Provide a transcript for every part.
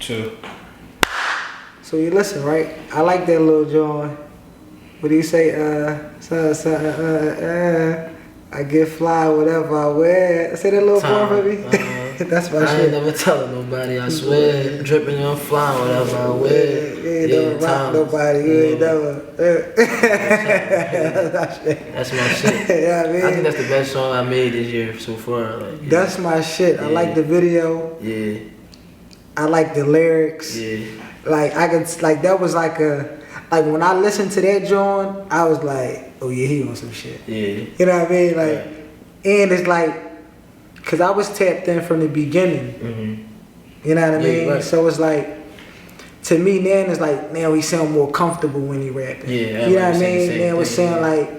True. So you listen, right? I like that little John. What do you say? I get fly whatever I wear. Say that little part for me. That's my shit. I ain't never telling nobody. I swear, dripping on fly whatever I wear. You ain't never rock nobody. You ain't never. That's my shit. Yeah, I mean, I think that's the best song I made this year so far. Like, that's my shit. I like the video. Yeah. I like the lyrics. Yeah. Like I could, like that was like a, like when I listened to that John, I was like, oh yeah, he on some shit. Yeah. You know what I mean? Like, and it's like, cause I was tapped in from the beginning. Mm-hmm. You know what I mean? Right. So it's like, to me now it's like, now he sound more comfortable when he rapping. Yeah. You know what I mean? Now it's saying like,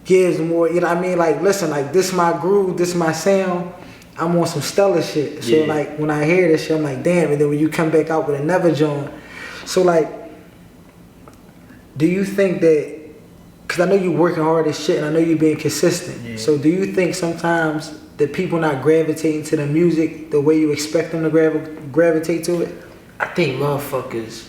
gives more. You know what I mean? Like, listen, like this my groove, this my sound. I'm on some stellar shit. So like when I hear this shit, I'm like, damn. And then when you come back out with another joint, so like, do you think that? Cause I know you working hard as shit, and I know you being consistent. Yeah. So do you think sometimes that people not gravitating to the music the way you expect them to gravitate to it? I think motherfuckers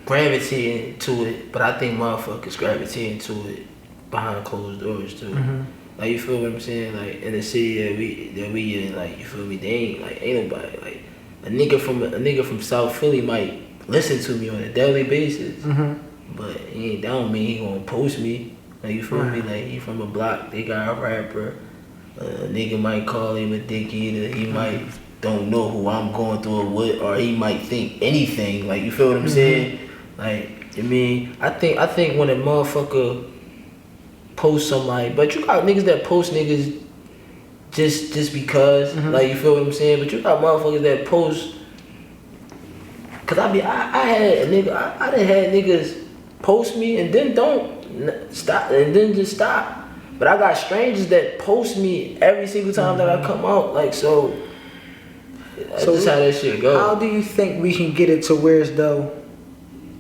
gravitating to it, but I think motherfuckers gravitating to it behind closed doors too. Mm-hmm. Like, you feel what I'm saying? Like, in the city that we in, like, you feel me? They ain't nobody. Like, a nigga from South Philly might listen to me on a daily basis, but that don't mean he gonna post me. Like, you feel me? Like, he from a block, they got a rapper. A nigga might call him a dick eater. He might don't know who I'm going through or what, or he might think anything. Like, you feel what I'm saying? Like, I mean, I think when a motherfucker post somebody, but you got niggas that post niggas just because, like, you feel what I'm saying? But you got motherfuckers that post, cause I had a nigga, I done had niggas post me and then don't stop, and then just stop. But I got strangers that post me every single time that I come out, like, so that's just how that shit go. How do you think we can get it to where it's though,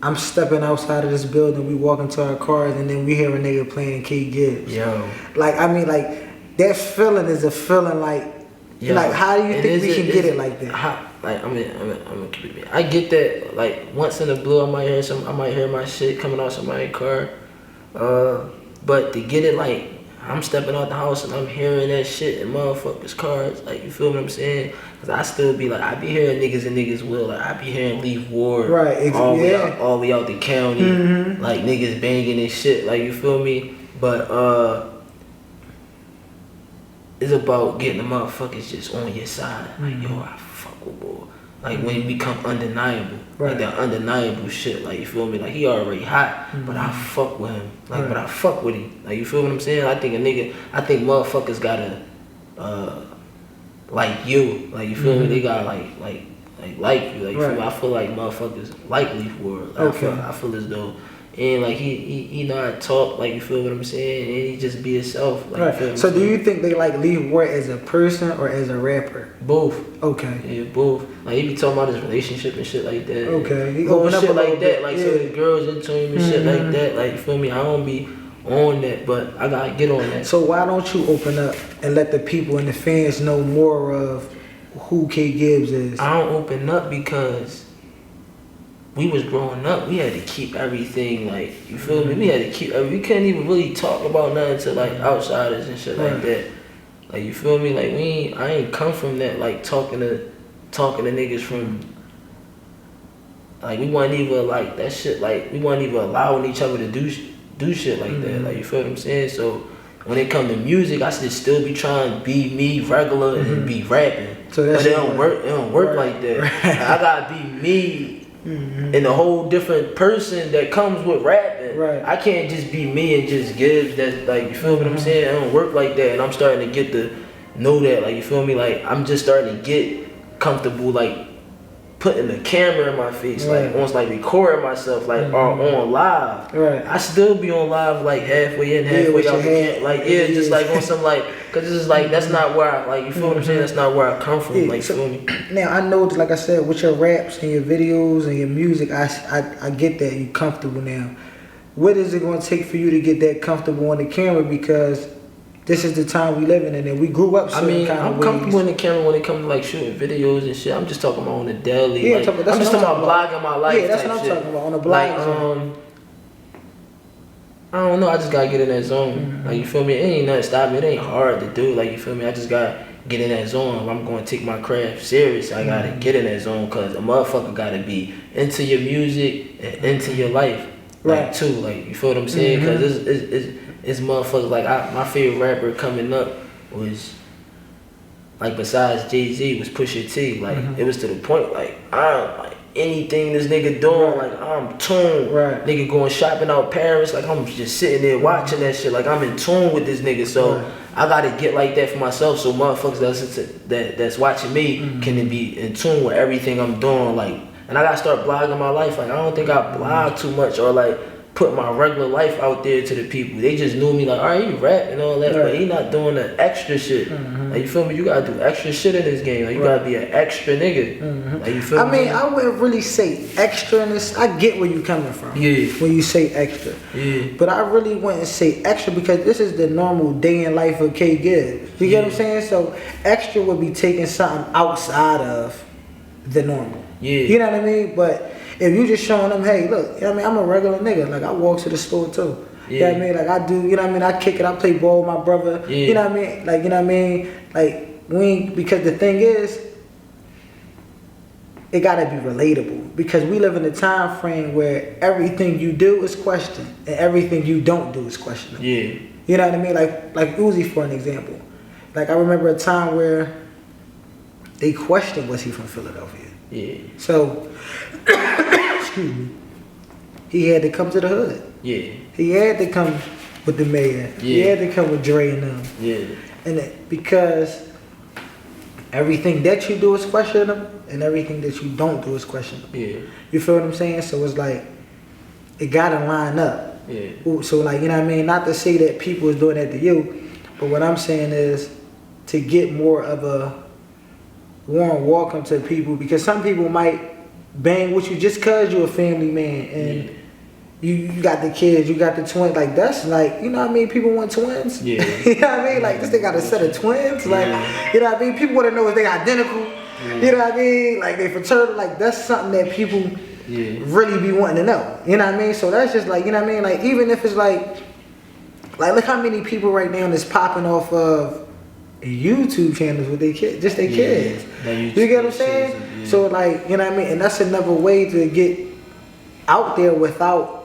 I'm stepping outside of this building, we walk into our cars, and then we hear a nigga playing Kgibbs. Yo. Like, I mean, like, that feeling is a feeling like, like, how do you think we can get it like that? I'm gonna keep it. I get that, like, once in a blue, I might hear my shit coming out somebody's car. But to get it, like, I'm stepping out the house and I'm hearing that shit in motherfuckers' cars, like, you feel what I'm saying? Cause I still be like, I be hearing niggas and niggas will, like, I be hearing Leaf Ward, right, all the way out the county, like, niggas banging and shit, like, you feel me? But it's about getting the motherfuckers just on your side, like, yo, I fuck with boy. Like, when it become undeniable, like that undeniable shit, like, you feel me? Like, he already hot, but I fuck with him, like, but I fuck with him, like, you feel what I'm saying? I think motherfuckers gotta like you, like, you feel me? They gotta like you, like, you feel me? I feel like motherfuckers like Leaf Ward. I feel as though, and like he know how to talk, like, you feel what I'm saying? And he just be himself, like, you feel what I'm saying? So do you think they like Leaf Ward as a person or as a rapper? Both. Okay. Yeah, both. Like, he be talking about his relationship and shit like that. Okay. He open up shit a like that, bit. like, so the girls into him and shit like that, like, you feel me? I don't be on that, but I gotta get on that. So why don't you open up and let the people and the fans know more of who Kgibbs is? I don't open up because we was growing up. We had to keep everything, like, you feel me? We had to keep. We couldn't even really talk about nothing to, like, outsiders and shit like that. Like, you feel me? Like, I ain't come from that, like, talking to niggas from. Like, we wasn't even like that shit. Like, we wasn't even allowing each other to do shit like that. Like, you feel what I'm saying? So when it come to music, I should still be trying to be me regular and be rapping. So but it don't work like that. Like, I gotta be me and a whole different person that comes with rapping. Right. I can't just be me and just Gibbs. That, like, you feel what I'm saying? It don't work like that. And I'm starting to get to know that. Like, you feel me? Like, I'm just starting to get comfortable, like, putting the camera in my face, like, almost like recording myself, like, on live. Right. I still be on live, like, halfway in, halfway out the camera. Like, just like on some, like, cause it's just like, that's not where I, like, you feel what I'm saying? That's not where I come from, like, you feel me? Now, I know, like I said, with your raps and your videos and your music, I get that you're comfortable now. What is it gonna take for you to get that comfortable on the camera? Because this is the time we living in, and we grew up. I mean, kind I'm of comfortable in the camera when it comes to like shooting videos and shit. I'm just talking about on the daily. Yeah, like, I'm just talking about blogging my life. Yeah, that's what I'm shit. talking about on the blog. Like, I don't know. I just gotta get in that zone. Mm-hmm. Like, you feel me? It ain't nothing stopping. It ain't hard to do. Like, you feel me? I just gotta get in that zone. If I'm gonna take my craft serious, I gotta get in that zone, cause a motherfucker gotta be into your music and into your life, like, right? Too. Like, you feel what I'm saying? Cause it's motherfuckers. Like, my favorite rapper coming up was, like, besides Jay-Z, was Pusha T. Like, it was to the point, like, anything this nigga doing, like, I'm tuned. Right. Nigga going shopping out Paris, like, I'm just sitting there watching that shit, like, I'm in tune with this nigga. So I gotta get like that for myself, so motherfuckers that's watching me can be in tune with everything I'm doing. Like, and I gotta start blogging my life. Like, I don't think I blog too much or like put my regular life out there to the people. They just knew me like, all right, he rap and all that, but he not doing the extra shit. Like, you feel me? You gotta do extra shit in this game. Like, you gotta be an extra nigga. Like, you feel me? I mean, I wouldn't really say extra in this. I get where you coming from. Yeah. When you say extra. Yeah. But I really wouldn't say extra because this is the normal day in life of Kgibbs. You get what I'm saying? So extra would be taking something outside of the normal. Yeah. You know what I mean? But if you just showing them, hey, look, you know what I mean? I'm a regular nigga. Like, I walk to the store too. Yeah. You know what I mean? Like, I do, you know what I mean? I kick it, I play ball with my brother. Yeah. You know what I mean? Like, you know what I mean? Like, because the thing is, it gotta be relatable. Because we live in a time frame where everything you do is questioned and everything you don't do is questionable. Yeah. You know what I mean? Like Uzi, for an example. Like, I remember a time where they questioned, was he from Philadelphia? Yeah. So, excuse me, he had to come to the hood. Yeah. He had to come with the mayor. Yeah. He had to come with Dre and them. Yeah. And because everything that you do is questionable and everything that you don't do is questionable. Yeah. You feel what I'm saying? So it's like, it gotta line up. Yeah. So, like, you know what I mean? Not to say that people is doing that to you, but what I'm saying is to get more of a warm welcome to people, because some people might bang with you just cause you're a family man and you got the kids, you got the twins. Like, that's like, you know what I mean? People want twins. Yeah. You know what I mean? Like, this they got a set of twins. Like, you know what I mean? People want to know if they identical. You know what I mean? Like, they fraternal. Like, that's something that people really be wanting to know. You know what I mean? So that's just like, you know what I mean? Like, even if it's like look how many people right now is popping off of YouTube channels with their kids, just their kids. You get what I'm saying? So, like, you know what I mean? And that's another way to get out there without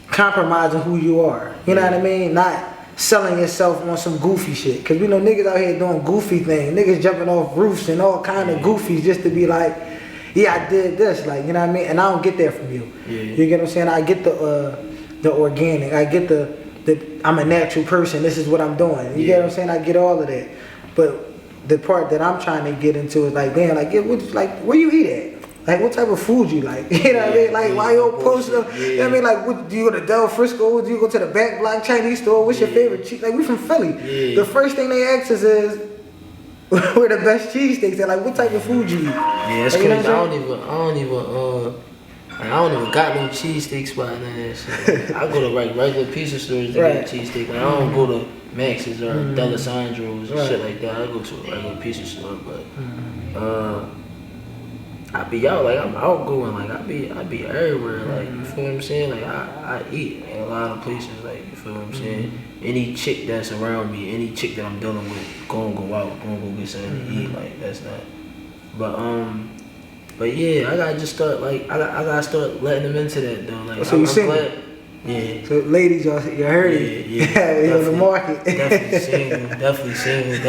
compromising who you are. You know what I mean? Not selling yourself on some goofy shit. Because we know niggas out here doing goofy things. Niggas jumping off roofs and all kind of goofies just to be like, yeah, I did this. Like, you know what I mean? And I don't get that from you. You get what I'm saying? I get the organic. I get the I'm a natural person. This is what I'm doing. You get what I'm saying? I get all of that. But the part that I'm trying to get into is like, damn, like, where you eat at? Like, what type of food you like? You know what I mean? Like, why you don't post them? You know what I mean? Like, do you go to Del Frisco? Do you go to the back block Chinese store? What's your favorite cheese? Like, we from Philly. The first thing they ask us is, where the best cheesesteaks at? Like, what type of food you eat? Yeah, it's like, crazy. You know I don't even got no cheesesteak spot in that shit. I go to like regular pizza stores to get cheesesteak. Like, I don't go to Max's or Delisandro's and shit like that. I go to a regular pizza store, but I be out, like, I'm outgoing, like, I be everywhere, like, you feel what I'm saying? Like, I eat in a lot of places, like, you feel what I'm saying? Any chick that's around me, any chick that I'm dealing with, go out, go get something to eat, like, that's not. But yeah, I gotta just start, like, I gotta start letting them into that, though. Like, so I'm glad. Yeah. So ladies, you heard it. Yeah. You're on the market. Definitely single,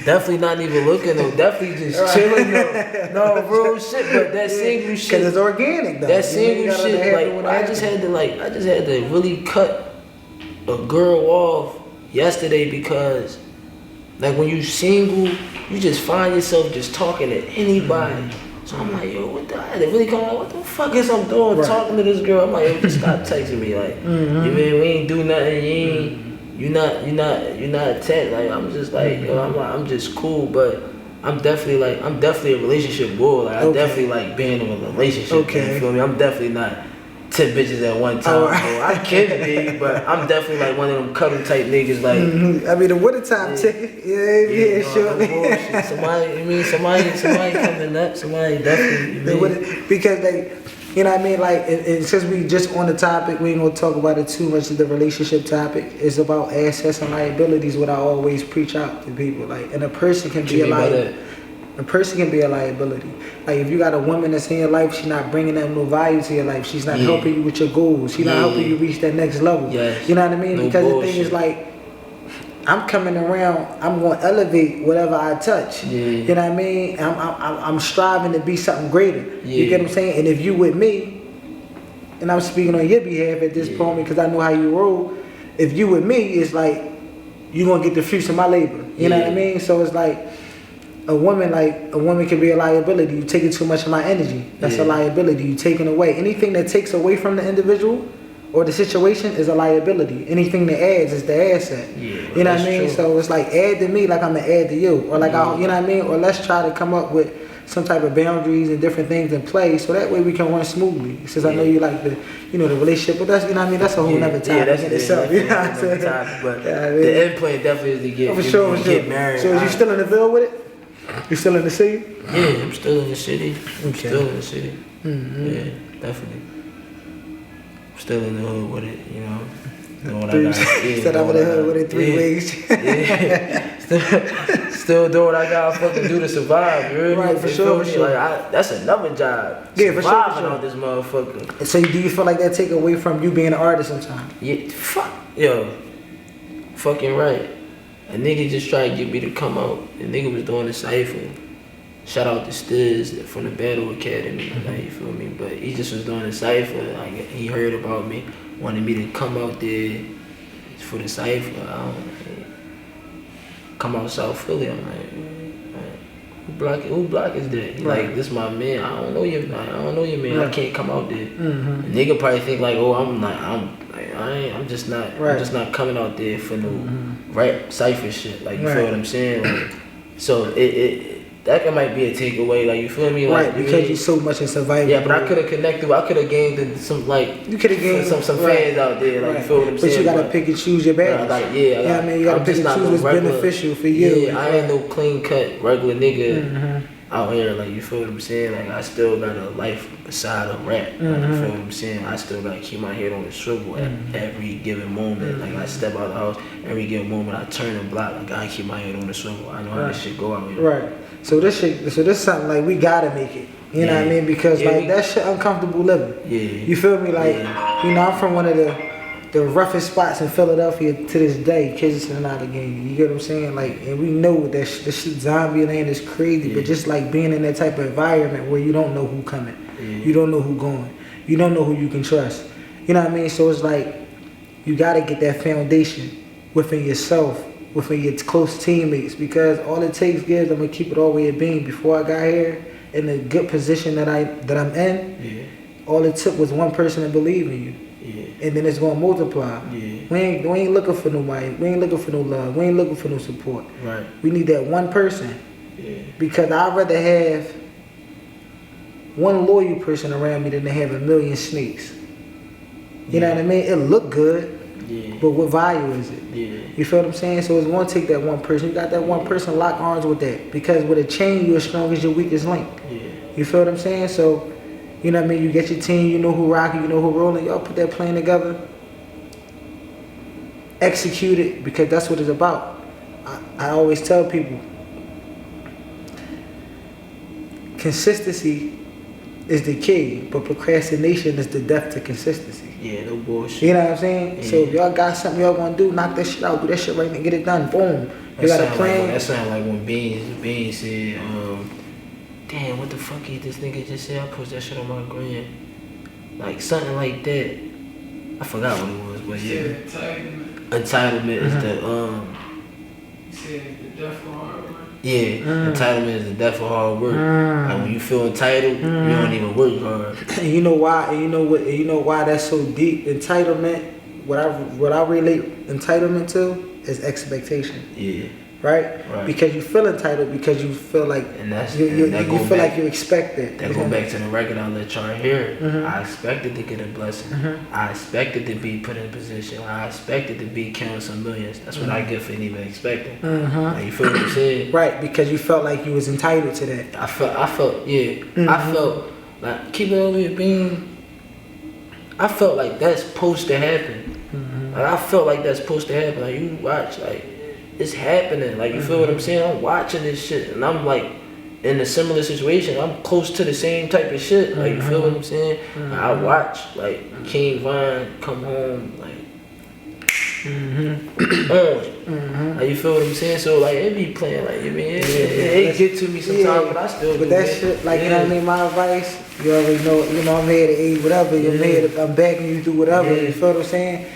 definitely not even looking though. Definitely just chilling though. No, real shit. But that single shit. Cause it's organic though. That single shit. Like, I just had to really cut a girl off yesterday because, like, when you single, you just find yourself just talking to anybody. So I'm like, yo, what the? They really come out. What the fuck is I'm doing talking to this girl? I'm like, yo, just stop texting me. Like, you mean we ain't do nothing? You're not attached. Like, I'm just like, yo, I'm just cool, but I'm definitely a relationship boy. Like, I definitely like being in a relationship. You feel me? I'm definitely not 10 bitches at one time. Bro. I can be, but I'm definitely like one of them cuddle type niggas. Like, I mean, the wintertime ticket. Yeah, sure. No somebody coming up. Somebody definitely. Because they, you know what I mean? Like, and since we just on the topic, we ain't gonna talk about it too much of the relationship topic. It's about assets and liabilities, what I always preach out to people. Like, and a person can be a liability. A person can be a liability. Like, if you got a woman that's in your life, she's not bringing that no value to your life. She's not helping you with your goals. She's not helping you reach that next level. Yes. You know what I mean? No because bullshit. The thing is, like, I'm coming around. I'm going to elevate whatever I touch. Yeah. You know what I mean? I'm striving to be something greater. You get what I'm saying? And if you with me, and I'm speaking on your behalf at this point because I know how you roll. If you with me, it's like you gonna get the fruits of my labor. You know what I mean? So it's like a woman can be a liability. You taking too much of my energy. That's a liability. You taking away anything that takes away from the individual or the situation is a liability. Anything that adds is the asset. Yeah, you know what I mean? True. So it's like add to me like I'm gonna add to you, or like you know what I mean? Or let's try to come up with some type of boundaries and different things in place so that way we can run smoothly. Since I know you like the relationship, but that's you know what I mean. That's a whole nother topic in itself. You know what I'm saying? But the end point definitely is to get married. So is you still in the Ville with it? You still in the city? Yeah, I'm still in the city. Okay. Still in the city. Mm-hmm. Yeah, definitely. Still in the hood with it, you know. Doing what I got. Said I'm in the hood with it 3 weeks. Yeah. Still doing what I gotta fucking do to survive. You heard me? Right, for sure. Like that's another job. Yeah, for sure. Surviving on this motherfucker. So do you feel like that take away from you being an artist sometimes? Yeah, fucking right. A nigga just tried to get me to come out. The nigga was doing a cypher. Shout out to Stiz from the Battle Academy. Like, you feel me? But he just was doing a cypher. Like, he heard about me, wanted me to come out there for the cypher. Come out South Philly. I'm like, who block is that? He like, this my man. I don't know your man. I can't come out there. Mm-hmm. Nigga probably think like, oh, I'm just not coming out there for no rap cypher shit. Like, you feel what I'm saying? Like, so that might be a takeaway. Like, you feel me? Like, right, because you're so much in survival. Yeah, but I could have connected. I could have gained some like. You could have gained some fans out there. Like, you feel what I'm saying? But you gotta pick and choose your battles. I mean, you gotta pick and choose what's beneficial for you. Yeah, I ain't no clean cut regular nigga out here. Like, you feel what I'm saying? Like, I still got a life beside of rap. Like, you feel what I'm saying? I still gotta keep my head on the swivel at every given moment. Like, I step out the house, every given moment I turn and block. Like, I keep my head on the swivel. I know how this shit go out here. Right. So this something like we gotta make it. You know what I mean? Because like that shit uncomfortable living. Yeah. You feel me? Like you know, I'm from one of the roughest spots in Philadelphia to this day. Kids is not a game. You get what I'm saying? Like, and we know that this shit zombie land is crazy. But just like being in that type of environment where you don't know who coming, you don't know who going, you don't know who you can trust. You know what I mean? So it's like you gotta get that foundation within yourself, within your close teammates, because all it takes Gibbs, I'm gonna keep it all the way at being. Before I got here, in the good position that I'm in, all it took was one person to believe in you, and then it's gonna multiply. We ain't looking for nobody. We ain't looking for no love. We ain't looking for no support. Right. We need that one person, because I'd rather have one loyal person around me than to have a million snakes. You know what I mean? It look good. But what value is it? You feel what I'm saying? So it's going to take that one person. You got that one person, lock arms with that. Because with a chain, you're as strong as your weakest link. You feel what I'm saying? So, you know what I mean? You get your team, you know who rocking, you know who rolling. Y'all put that plan together. Execute it, because that's what it's about. I always tell people, consistency is the key, but procrastination is the death to consistency. Yeah, no bullshit. You know what I'm saying? So if y'all got something y'all gonna do, knock that shit out, do that shit right now, get it done. Boom. You got a plan. That sound like when Beans said, damn, what the fuck is this nigga just said? I post that shit on my gram. Like something like that. I forgot what it was, but yeah. Entitlement is the He said the death for hard work. Entitlement is the death of hard work. Like when you feel entitled, you don't even work hard. And you know why? And you know what? And you know why that's so deep? Entitlement. What I relate entitlement to is expectation. right? Because you feel entitled, because you feel like you feel like you expect it. That go back to the record I let y'all hear. I expected to get a blessing. I expected to be put in a position. I expected to be counting some millions. That's what I get for even expecting. Like, you feel what I'm saying? Right, because you felt like you was entitled to that. I felt I felt like, keep it over here being. I felt like that's supposed to happen. Like, I felt like that's supposed to happen. Like, you watch, like, it's happening. Like, you feel what I'm saying? I'm watching this shit, and I'm like in a similar situation. I'm close to the same type of shit. Like, you feel what I'm saying? Like, I watch like King Von come home, like on. Like, you feel what I'm saying? So like, it be playing, like, you mean, it get to me sometimes, but I still do. But that shit, like, you know what I mean? My advice, you already know, I'm here to aid whatever. I'm begging you to do whatever. You feel what I'm saying?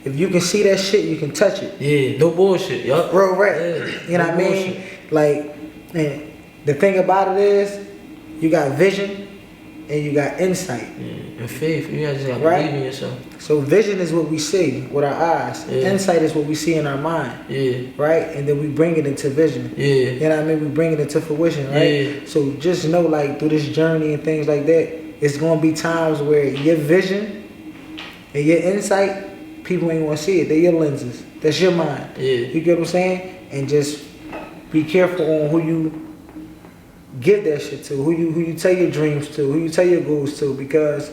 If you can see that shit, you can touch it. Yeah, no bullshit, yup. Bro, right. You know what I mean? Like, man, the thing about it is, you got vision and you got insight. And faith. You guys just gotta believe in yourself. So vision is what we see with our eyes. Insight is what we see in our mind. Right? And then we bring it into vision. You know what I mean? We bring it into fruition, right? So just know, like, through this journey and things like that, it's gonna be times where your vision and your insight, people ain't gonna see it. They're your lenses. That's your mind. You get what I'm saying? And just be careful on who you give that shit to, who you tell your dreams to, who you tell your goals to, because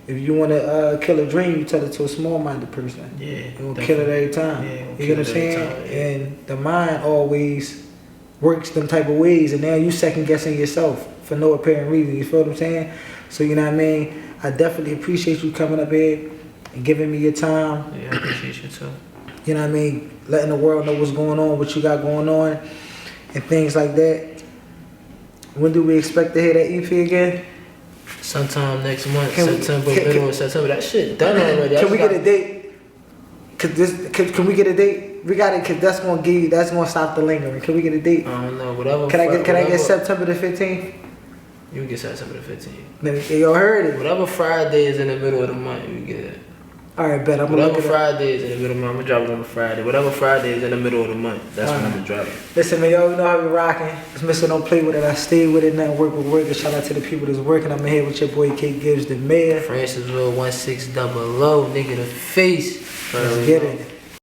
if you want to kill a dream, you tell it to a small-minded person. It will kill it every time. You get what I'm saying? And the mind always works them type of ways, and now you second-guessing yourself for no apparent reason. You feel what I'm saying? So, you know what I mean? I definitely appreciate you coming up here and giving me your time. I appreciate you too. You know what I mean? Letting the world know what's going on, what you got going on, and things like that. When do we expect to hear that EP again? Sometime next month, middle of September. That shit done already. Can we get a date? Can we get a date? We got it, cause that's gonna stop the lingering. Can we get a date? I don't know. Whatever. Can I get September the 15th? You can get September the 15th. Y'all heard it. Whatever Friday is in the middle of the month, you get it. Alright, bet. Whatever Friday is in the middle of the month, I'm gonna drop it on a Friday. Whatever Friday is in the middle of the month, that's when I'm gonna drop it. Listen, man, y'all know how we rocking. It's Mr. Don't Play With It. I stay with it, nothing work with work. And shout out to the people that's working. I'm here with your boy KgibbsDaMayor. Francisville 1600, nigga the face. Let's get it.